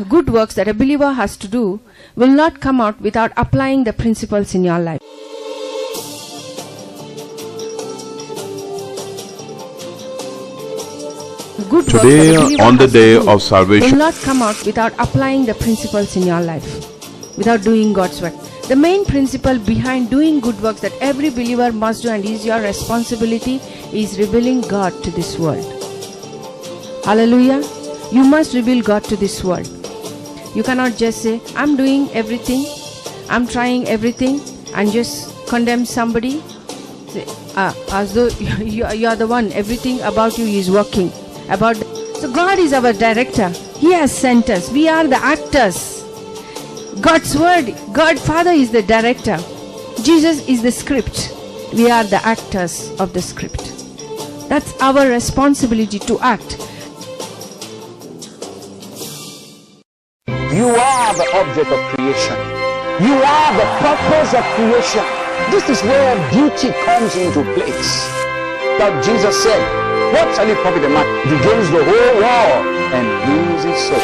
Good works that a believer has to do will not come out without applying the principles in your life. Good works Today, that a believer on the has to day do of salvation, will not come out without applying the principles in your life, without doing God's work. The main principle behind doing good works that every believer must do and is your responsibility is revealing God to this world. Hallelujah. You must reveal God to this world. You cannot just say, I'm doing everything, I'm trying everything, and just condemn somebody. Say, as though you are the one, everything about you is working. So God is our director. He has sent us. We are the actors. God's word, God Father is the director. Jesus is the script. We are the actors of the script. That's our responsibility to act. You are the object of creation. You are the purpose of creation. This is where beauty comes into place. But Jesus said, what shall it profit a man if he gains the whole world and lose his soul?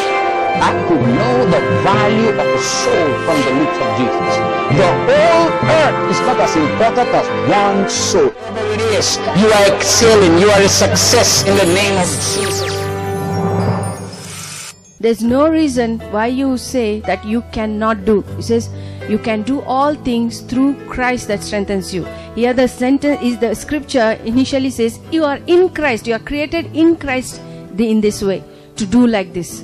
I could know the value of a soul from the lips of Jesus. The whole earth is not as important as one soul. Whatever it is, you are excelling, you are a success in the name of Jesus. There's no reason why you say that you cannot do. He says, you can do all things through Christ that strengthens you. Here the sentence is, the scripture initially says, you are in Christ. You are created in Christ in this way, to do like this.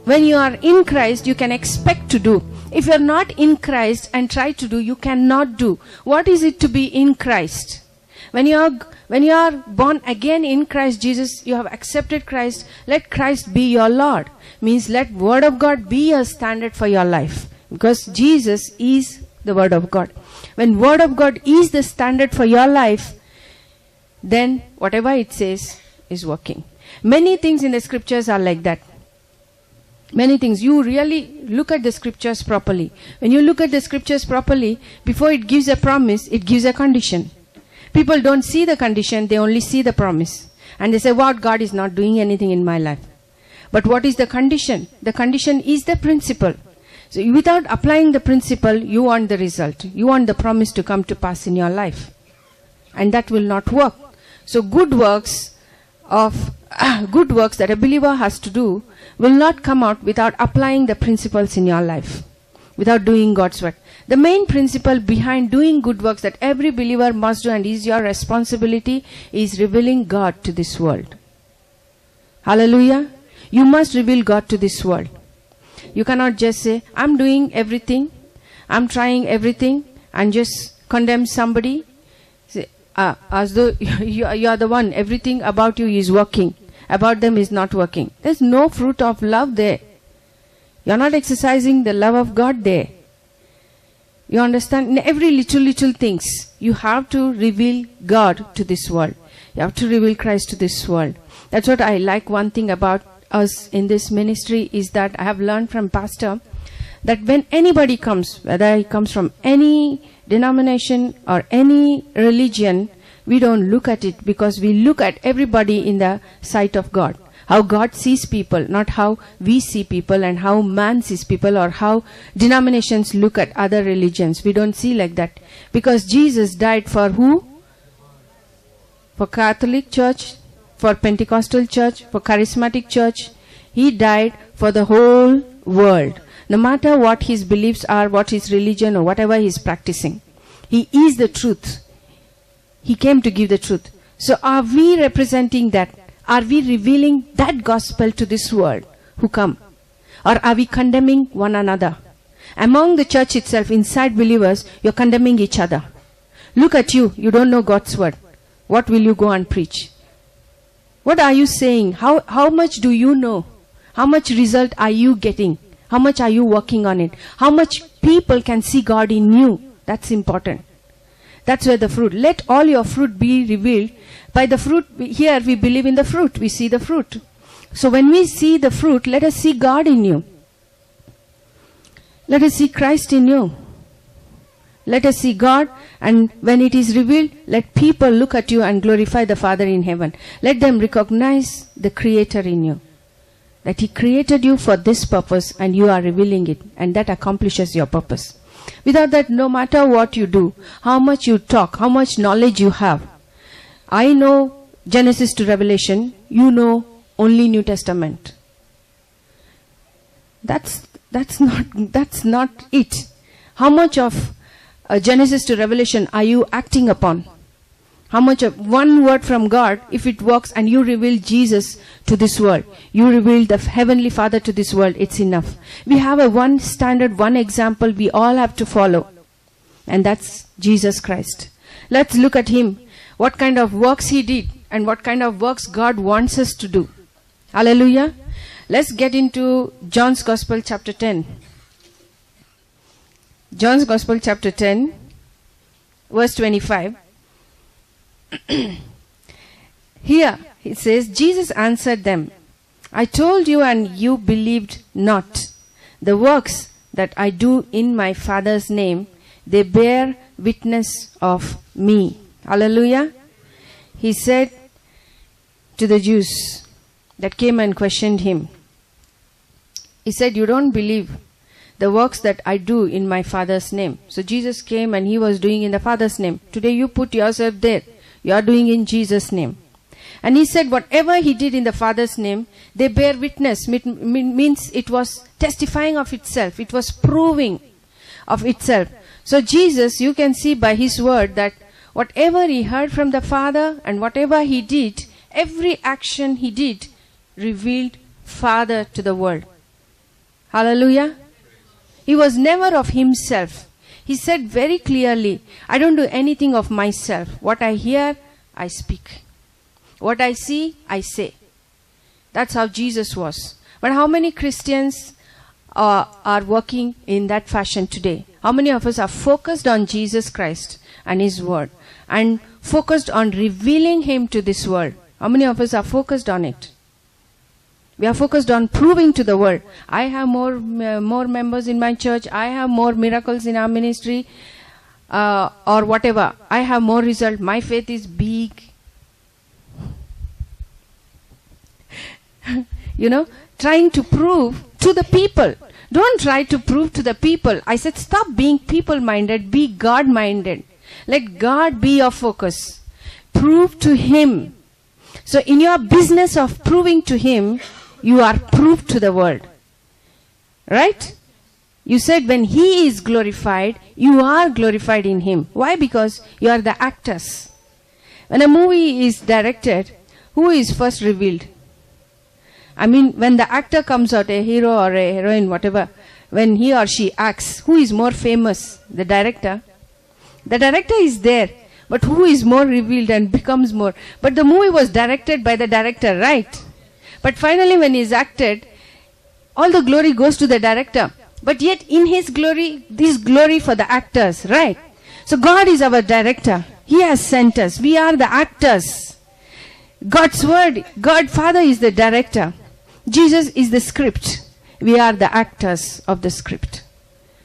When you are in Christ, you can expect to do. If you are not in Christ and try to do, you cannot do. What is it to be in Christ? When you are born again in Christ Jesus, you have accepted Christ, let Christ be your Lord. Means let Word of God be a standard for your life. Because Jesus is the Word of God. When Word of God is the standard for your life, then whatever it says is working. Many things in the scriptures are like that. Many things. You really look at the scriptures properly. When you look at the scriptures properly, before it gives a promise, it gives a condition. People don't see the condition, they only see the promise. And they say, what, God is not doing anything in my life. But what is the condition? The condition is the principle. So without applying the principle, you want the result. You want the promise to come to pass in your life. And that will not work. So good works that a believer has to do will not come out without applying the principles in your life, without doing God's work. The main principle behind doing good works that every believer must do and is your responsibility is revealing God to this world. Hallelujah. You must reveal God to this world. You cannot just say, I'm doing everything, I'm trying everything, and just condemn somebody. Say, as though you are the one, everything about you is working, about them is not working. There's no fruit of love there. You're not exercising the love of God there. You understand? In every little things, you have to reveal God to this world. You have to reveal Christ to this world. That's what I like. One thing about us in this ministry is that I have learned from Pastor that when anybody comes, whether he comes from any denomination or any religion, we don't look at it because we look at everybody in the sight of God. How God sees people, not how we see people and how man sees people or how denominations look at other religions. We don't see like that. Because Jesus died for who? For Catholic Church, for Pentecostal Church, for Charismatic Church. He died for the whole world. No matter what his beliefs are, what his religion or whatever he is practicing. He is the truth. He came to give the truth. So are we representing that? Are we revealing that gospel to this world who come? Or are we condemning one another? Among the church itself, inside believers, you're condemning each other. Look at you, you don't know God's word. What will you go and preach? What are you saying? How much do you know? How much result are you getting? How much are you working on it? How much people can see God in you? That's important. That's where the fruit. Let all your fruit be revealed. By the fruit, here we believe in the fruit. We see the fruit. So when we see the fruit, let us see God in you. Let us see Christ in you. Let us see God, and when it is revealed, let people look at you and glorify the Father in heaven. Let them recognize the Creator in you. that He created you for this purpose and you are revealing it, and that accomplishes your purpose. Without that, no matter what you do, how much you talk, how much knowledge you have. I know Genesis to Revelation, you know only New Testament. That's not it. How much of Genesis to Revelation are you acting upon? How much of one word from God, if it works and you reveal Jesus to this world, you reveal the Heavenly Father to this world, it's enough. We have a one standard, one example we all have to follow. And that's Jesus Christ. Let's look at Him. What kind of works He did and what kind of works God wants us to do. Hallelujah. Let's get into John's Gospel chapter 10. John's Gospel chapter 10, verse 25. Here it says, Jesus answered them, I told you and you believed not. The works that I do in my Father's name, they bear witness of me. Hallelujah. He said to the Jews that came and questioned Him, He said, you don't believe the works that I do in my Father's name. So Jesus came and He was doing in the Father's name. Today you put yourself there. You are doing in Jesus' name. And He said whatever He did in the Father's name, they bear witness. Means it was testifying of itself. It was proving of itself. So Jesus, you can see by His word that whatever He heard from the Father and whatever He did, every action He did revealed Father to the world. Hallelujah. He was never of Himself. He said very clearly, I don't do anything of myself. What I hear, I speak. What I see, I say. That's how Jesus was. But how many Christians are working in that fashion today? How many of us are focused on Jesus Christ and His word and focused on revealing Him to this world? How many of us are focused on it? We are focused on proving to the world. I have more members in my church. I have more miracles in our ministry. Or whatever. I have more result. My faith is big. Trying to prove to the people. Don't try to prove to the people. I said stop being people-minded. Be God-minded. Let God be your focus. Prove to Him. So in your business of proving to Him, you are proved to the world. Right? You said when He is glorified, you are glorified in Him. Why? Because you are the actors. When a movie is directed, who is first revealed? I mean, when the actor comes out, a hero or a heroine, whatever, when he or she acts, who is more famous? The director. The director is there. But who is more revealed and becomes more? But the movie was directed by the director, right? But finally when he is acted, all the glory goes to the director. But yet in His glory, this glory for the actors, right? So God is our director. He has sent us. We are the actors. God's word, God Father is the director. Jesus is the script. We are the actors of the script.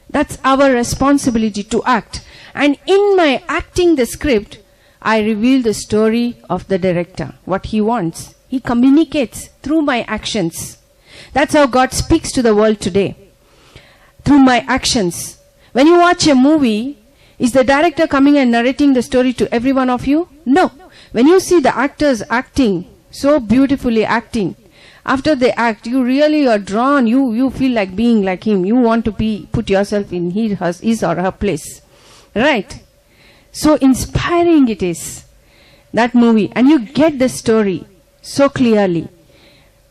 That's our responsibility to act. And in my acting the script, I reveal the story of the director, what He wants. He communicates through my actions. That's how God speaks to the world today. Through my actions. When you watch a movie, is the director coming and narrating the story to every one of you? No. When you see the actors acting, so beautifully acting, after they act, you really are drawn, you feel like being like him. You want to put yourself in his or her place. Right? So inspiring it is, that movie. And you get the story so clearly.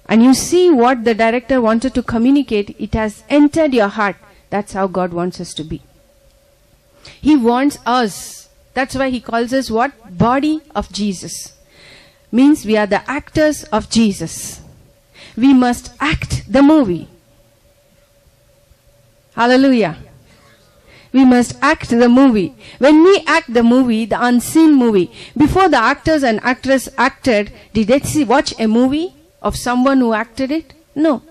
And you see what the director wanted to communicate. It has entered your heart. That's how God wants us to be. He wants us. That's why He calls us what? Body of Jesus. Means we are the actors of Jesus. We must act the movie. Hallelujah. We must act the movie. When we act the movie, the unseen movie, before the actors and actress acted, did they watch a movie of someone who acted it? No.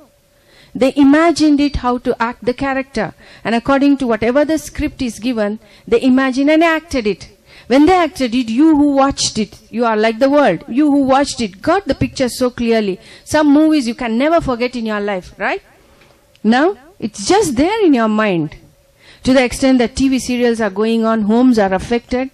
They imagined it, how to act the character. And according to whatever the script is given, they imagined and acted it. When they acted it, you who watched it, you are like the world. You who watched it got the picture so clearly. Some movies you can never forget in your life, right? Now, it's just there in your mind. To the extent that TV serials are going on, homes are affected.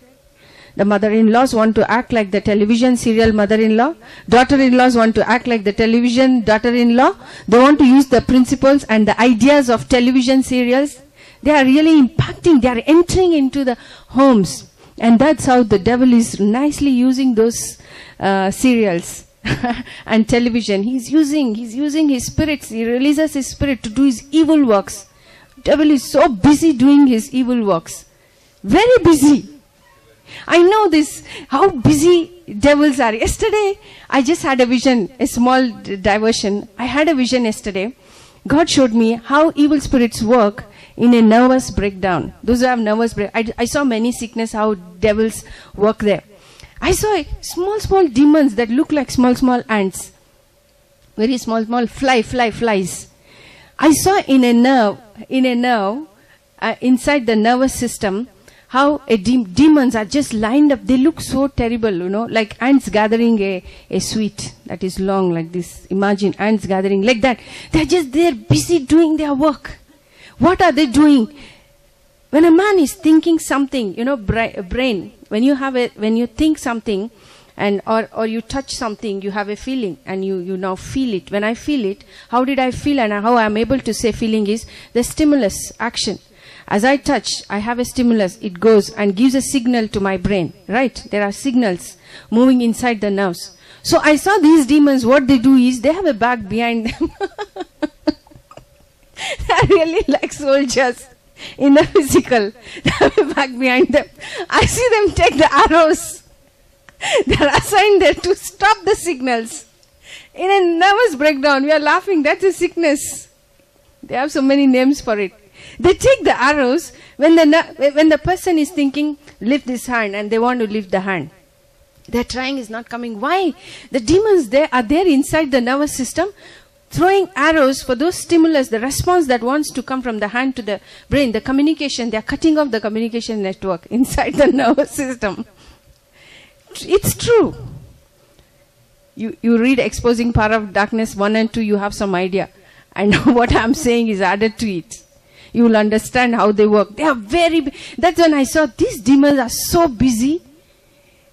The mother-in-laws want to act like the television serial mother-in-law. Daughter-in-laws want to act like the television daughter-in-law. They want to use the principles and the ideas of television serials. They are really impacting, they are entering into the homes. And that's how the devil is nicely using those serials and television. He's using his spirits. He releases his spirit to do his evil works. Devil is so busy doing his evil works. Very busy. I know this, how busy devils are. Yesterday, I just had a vision, a small diversion. I had a vision yesterday. God showed me how evil spirits work in a nervous breakdown. Those who have nervous breakdown. I saw many sickness, how devils work there. I saw small demons that look like small ants. Very small flies. I saw in a nerve, inside the nervous system, how demons are just lined up. They look so terrible, like ants gathering a sweet that is long like this. Imagine ants gathering like that. They're busy doing their work. What are they doing? When a man is thinking something, brain, when you think something and or you touch something, you have a feeling and you now feel it. When I feel it, how did I feel and how I am able to say feeling is the stimulus action. As I touch, I have a stimulus. It goes and gives a signal to my brain, right? There are signals moving inside the nerves. So I saw these demons, what they do is they have a bag behind them. They're really like soldiers in the physical. They have a bag behind them. I see them take the arrows. They're assigned there to stop the signals. In a nervous breakdown, we are laughing. That's a sickness. They have so many names for it. They take the arrows when the person is thinking, lift this hand, and they want to lift the hand. They're trying, is not coming. Why? The demons are there inside the nervous system, throwing arrows for those stimulus, the response that wants to come from the hand to the brain, the communication. They're cutting off the communication network inside the nervous system. It's true. You read Exposing Power of Darkness 1 and 2, you have some idea. And what I'm saying is added to it. You will understand how they work. They are that's when I saw these demons are so busy.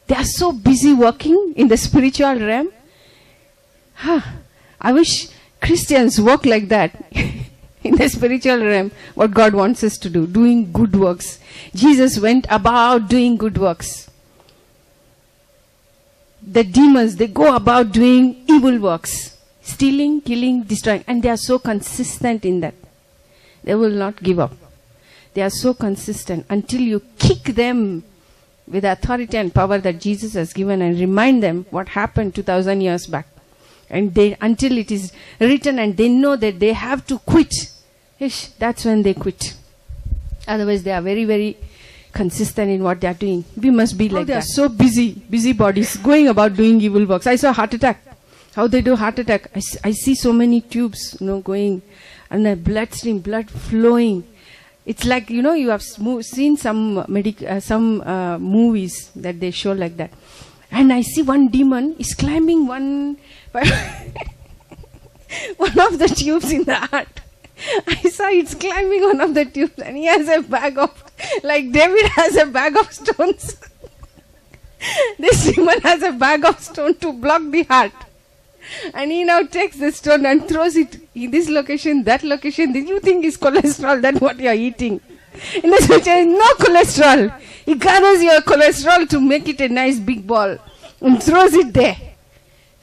They are so busy working in the spiritual realm. I wish Christians work like that in the spiritual realm, what God wants us to do, doing good works. Jesus went about doing good works. The demons, they go about doing evil works. Stealing, killing, destroying. And they are so consistent in that. They will not give up. They are so consistent until you kick them with authority and power that Jesus has given and remind them what happened 2000 years back. And until it is written and they know that they have to quit, that's when they quit. Otherwise they are very, very consistent in what they are doing. We must be like that. They are so busy bodies, going about doing evil works. I saw heart attack. How they do heart attack. I see so many tubes, going, and the blood flowing. It's like, you have seen some movies that they show like that. And I see one demon is climbing one of the tubes in the heart. I saw it's climbing one of the tubes and he has a bag of, like David has a bag of stones. This demon has a bag of stone to block the heart. And he now takes the stone and throws it in this location, that location. Did you think is cholesterol? That's what you are eating. In the scripture, no cholesterol. He gathers your cholesterol to make it a nice big ball and throws it there.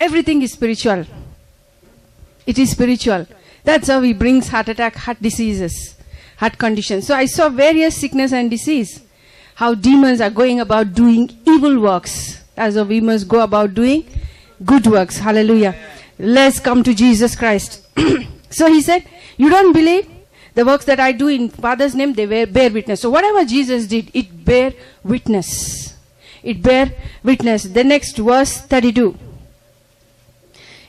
Everything is spiritual. It is spiritual. That's how he brings heart attack, heart diseases, heart conditions. So I saw various sickness and disease. How demons are going about doing evil works. As we must go about doing good works. Hallelujah. Let's come to Jesus Christ. So he said, you don't believe the works that I do in Father's name, they bear witness. So whatever Jesus did, it bear witness. It bear witness. The next verse 32.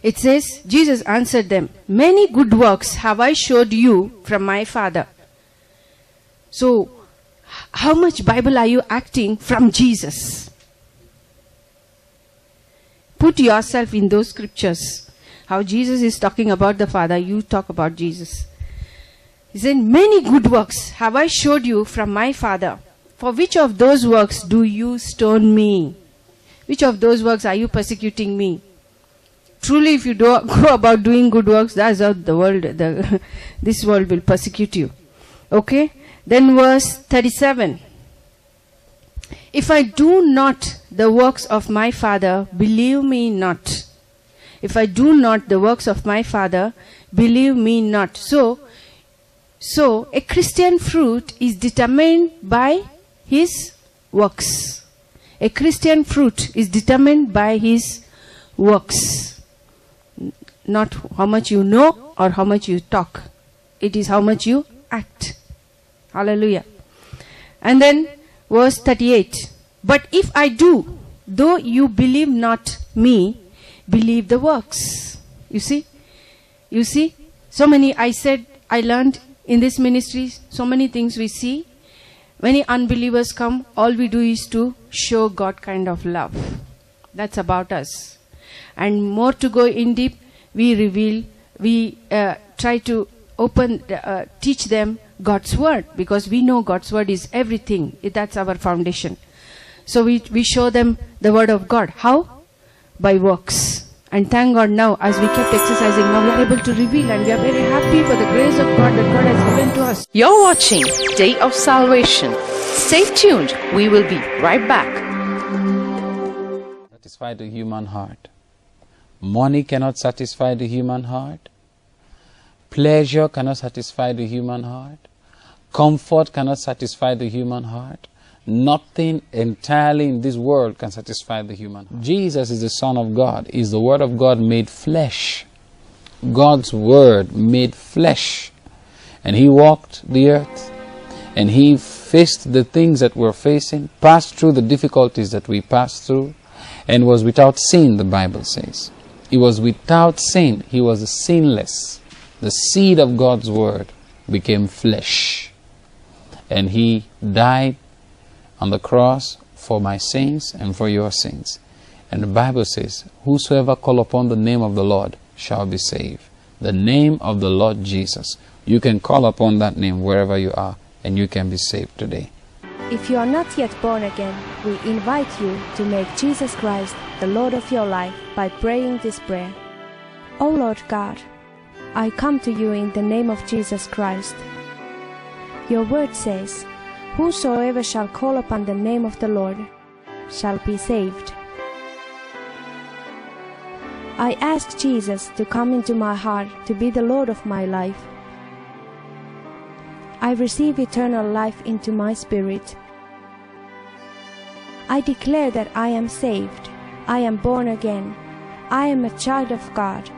It says, Jesus answered them, many good works have I showed you from my Father. So How much Bible are you acting from Jesus? Put yourself in those scriptures. How Jesus is talking about the Father, you talk about Jesus. He said, many good works have I showed you from my Father. For which of those works do you stone me? Which of those works are you persecuting me? Truly, if you go about doing good works, that's how the world, this world will persecute you. Okay? Then verse 37. If I do not the works of my Father, believe me not. If I do not the works of my Father, believe me not. So a Christian fruit is determined by his works. A Christian fruit is determined by his works. Not how much you know or how much you talk. It is how much you act. Hallelujah. And then verse 38. But if I do, though you believe not me, believe the works. You see? So many, I learned in this ministry, so many things we see. Many unbelievers come, all we do is to show God kind of love. That's about us. And more to go in deep, we reveal, we try to teach them God's word, because we know God's word is everything. That's our foundation. So we show them the word of God. How? By works. And thank God now, as we kept exercising, now we are able to reveal, and we are very happy for the grace of God that God has given to us. You're watching Day of Salvation. Stay tuned. We will be right back. Satisfy the human heart. Money cannot satisfy the human heart. Pleasure cannot satisfy the human heart. Comfort cannot satisfy the human heart. Nothing entirely in this world can satisfy the human heart. Jesus is the Son of God, is the Word of God made flesh. God's Word made flesh. And He walked the earth. And He faced the things that we're facing, passed through the difficulties that we passed through, and was without sin, the Bible says. He was without sin. He was sinless. The seed of God's Word became flesh. And He died on the cross for my sins and for your sins. And the Bible says, whosoever call upon the name of the Lord shall be saved. The name of the Lord Jesus. You can call upon that name wherever you are, and you can be saved today. If you are not yet born again, we invite you to make Jesus Christ the Lord of your life by praying this prayer. O Lord God, I come to you in the name of Jesus Christ. Your word says, whosoever shall call upon the name of the Lord shall be saved. I ask Jesus to come into my heart to be the Lord of my life. I receive eternal life into my spirit. I declare that I am saved. I am born again. I am a child of God.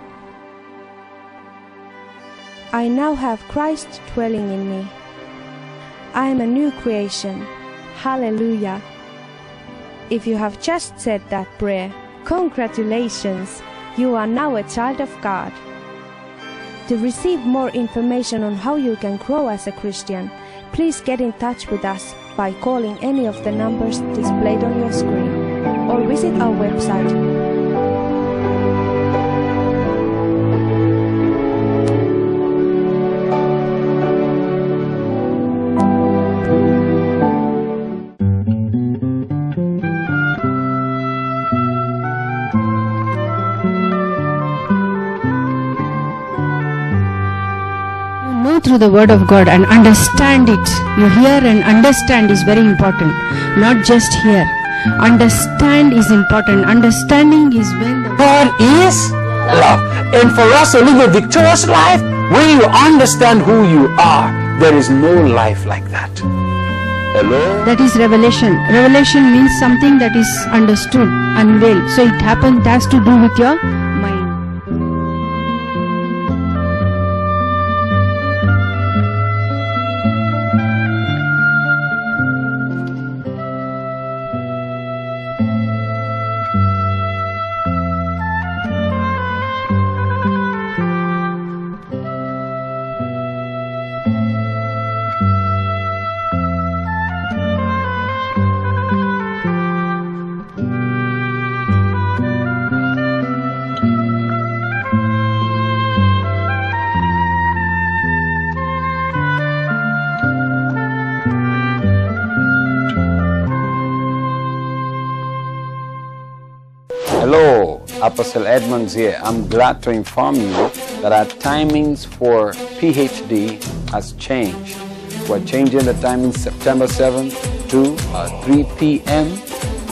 I now have Christ dwelling in me. I am a new creation. Hallelujah. If you have just said that prayer, congratulations, you are now a child of God. To receive more information on how you can grow as a Christian, please get in touch with us by calling any of the numbers displayed on your screen, or visit our website. Through the word of God and understand it. You hear and understand is very important. Not just hear. Understand is important. Understanding is when the God is love. And for us to live a victorious life, when you understand who you are, there is no life like that. Hello? that is revelation. Revelation means something that is understood, unveiled. So it has to do with your mind. Apostle Edmonds here. I'm glad to inform you that our timings for PhD has changed. We're changing the timing September 7th to 3 p.m.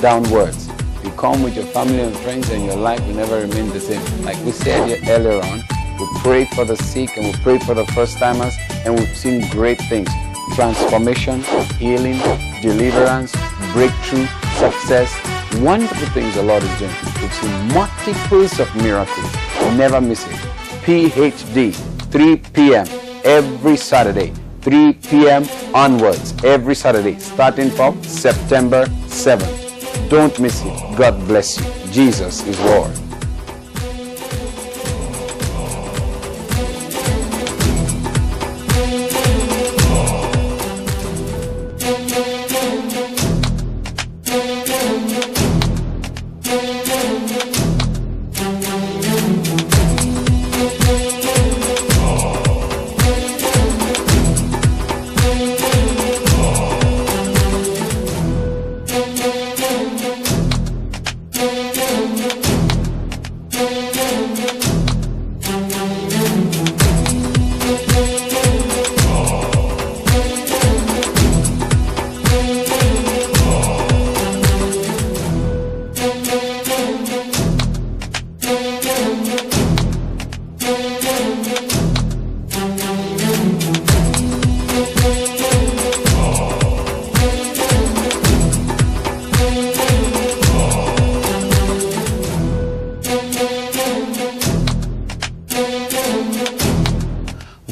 downwards. You come with your family and friends and your life will never remain the same. Like we said here earlier on, we prayed for the sick and we prayed for the first timers, and we've seen great things. Transformation, healing, deliverance, breakthrough, success. Wonderful things the Lord is doing. We've seen multiples of miracles. Never miss it. PhD, 3 p.m. every Saturday. 3 p.m. onwards every Saturday, starting from September 7th. Don't miss it. God bless you. Jesus is Lord.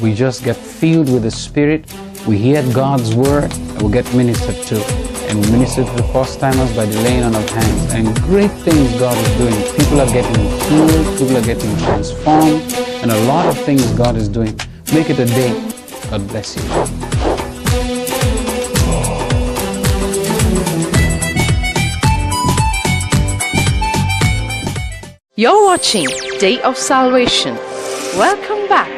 We just get filled with the Spirit, we hear God's word, and we get ministered to. And we minister to the first timers by the laying on of hands. And great things God is doing. People are getting healed, people are getting transformed, and a lot of things God is doing. Make it a day. God bless you. You're watching Day of Salvation. Welcome back.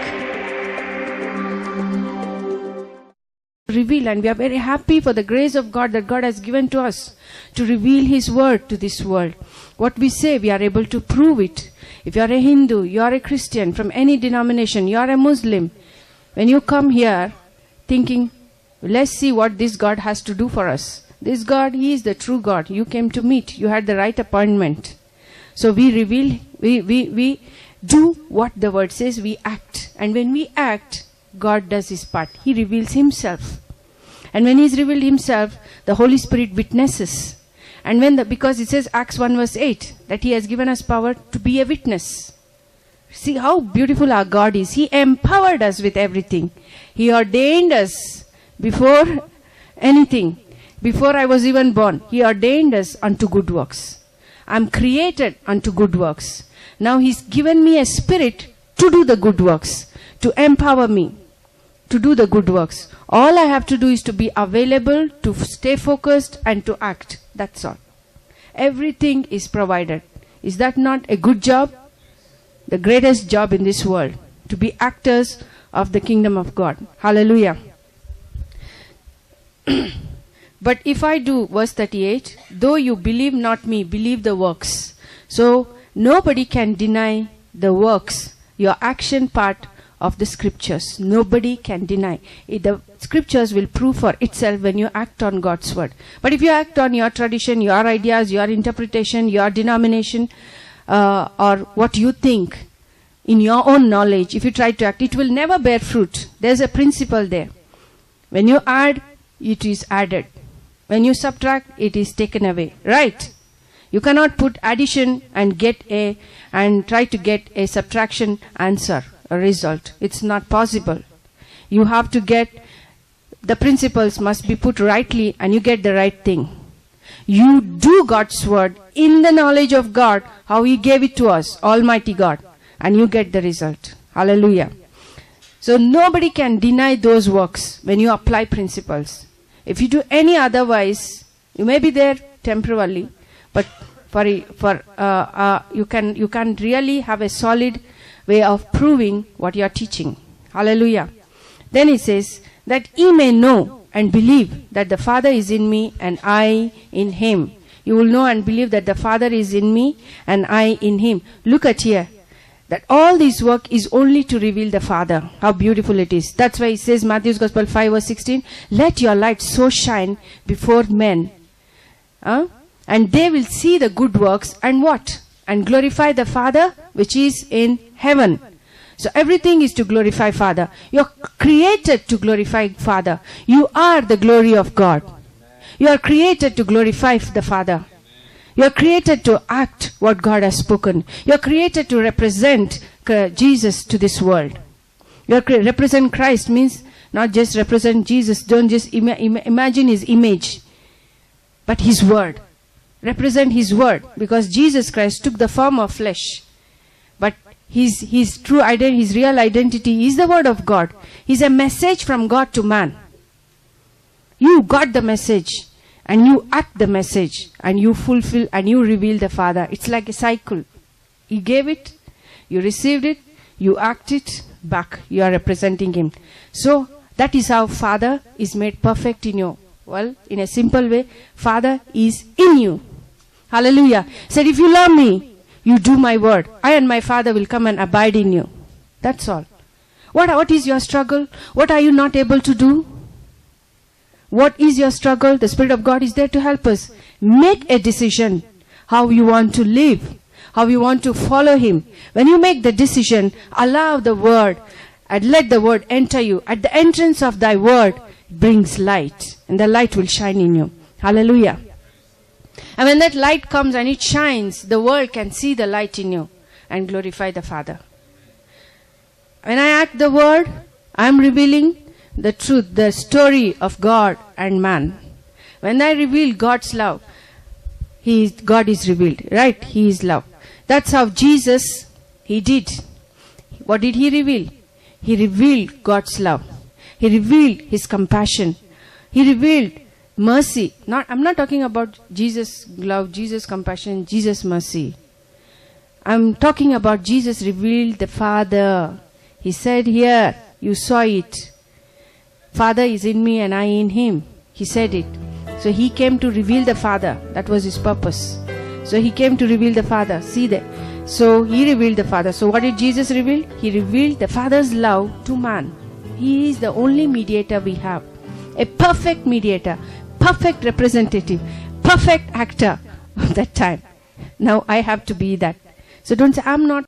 Reveal, and we are very happy for the grace of God that God has given to us to reveal His word to this world. What we say, we are able to prove it. If you are a Hindu, you are a Christian, from any denomination, you are a Muslim, when you come here thinking, let's see what this God has to do for us. This God, He is the true God. You came to meet, you had the right appointment. So we reveal, we do what the word says, we act. And when we act, God does His part. He reveals Himself. And when He's revealed Himself, the Holy Spirit witnesses. And because it says Acts 1 verse 8, that He has given us power to be a witness. See how beautiful our God is. He empowered us with everything. He ordained us before anything. Before I was even born, He ordained us unto good works. I'm created unto good works. Now He's given me a spirit to do the good works, to empower me to do the good works. All I have to do is to be available, to stay focused, and to act. That's all. Everything is provided. Is that not a good job? The greatest job in this world. To be actors of the kingdom of God. Hallelujah. But if I do, verse 38, though you believe not me, believe the works. So nobody can deny the works, your action part of the scriptures. Nobody can deny. The scriptures will prove for itself when you act on God's word. But if you act on your tradition, your ideas, your interpretation, your denomination, or what you think in your own knowledge, if you try to act, it will never bear fruit. There's a principle there. When you add, it is added. When you subtract, it is taken away. Right? You cannot put addition and try to get a subtraction answer, a result. It's not possible. You have to get, the principles must be put rightly and you get the right thing. You do God's word in the knowledge of God, how He gave it to us, Almighty God, and you get the result. Hallelujah. So nobody can deny those works when you apply principles. If you do any otherwise, you may be there temporarily, but you can really have a solid way of proving what you are teaching. Hallelujah. Then it says, that ye may know and believe that the Father is in me and I in Him. you will know and believe that the Father is in me and I in him. Look at here. That all this work is only to reveal the Father. How beautiful it is. That's why it says, Matthew's Gospel 5 verse 16, let your light so shine before men. And they will see the good works and what? And glorify the Father which is in heaven. So everything is to glorify Father. You're created to glorify Father. You are the glory of God. You are created to glorify the Father. You are created to act what God has spoken. You are created to represent Jesus to this world. You are represent Christ means not just represent Jesus. Don't just imagine his image, but his word. Represent his word, because Jesus Christ took the form of flesh. But his true identity, his real identity is the word of God. He's a message from God to man. You got the message and you act the message and you fulfill and you reveal the Father. It's like a cycle. He gave it, you received it, you act it back. You are representing him. So that is how Father is made perfect in you. Well, in a simple way, Father is in you. Hallelujah. Said, if you love me, you do my word. I and my Father will come and abide in you. That's all. What is your struggle? What are you not able to do? What is your struggle? The Spirit of God is there to help us. Make a decision how you want to live, how you want to follow him. When you make the decision, allow the word and let the word enter you. At the entrance of thy word brings light, and the light will shine in you. Hallelujah. And when that light comes and it shines, the world can see the light in you and glorify the Father. When I act the word, I am revealing the truth, the story of God and man. When I reveal God's love, God is revealed, right? He is love. That's how Jesus, he did. What did he reveal? He revealed God's love. He revealed his compassion. He revealed mercy. I'm not talking about Jesus' love, Jesus' compassion, Jesus' mercy. I'm talking about Jesus revealed the Father. He said here, you saw it. Father is in me and I in him. He said it. So he came to reveal the Father. That was his purpose. So he came to reveal the Father. See that. So he revealed the Father. So what did Jesus reveal? He revealed the Father's love to man. He is the only mediator we have. A perfect mediator, perfect representative, perfect actor of that time. Now I have to be that. So don't say, I'm not.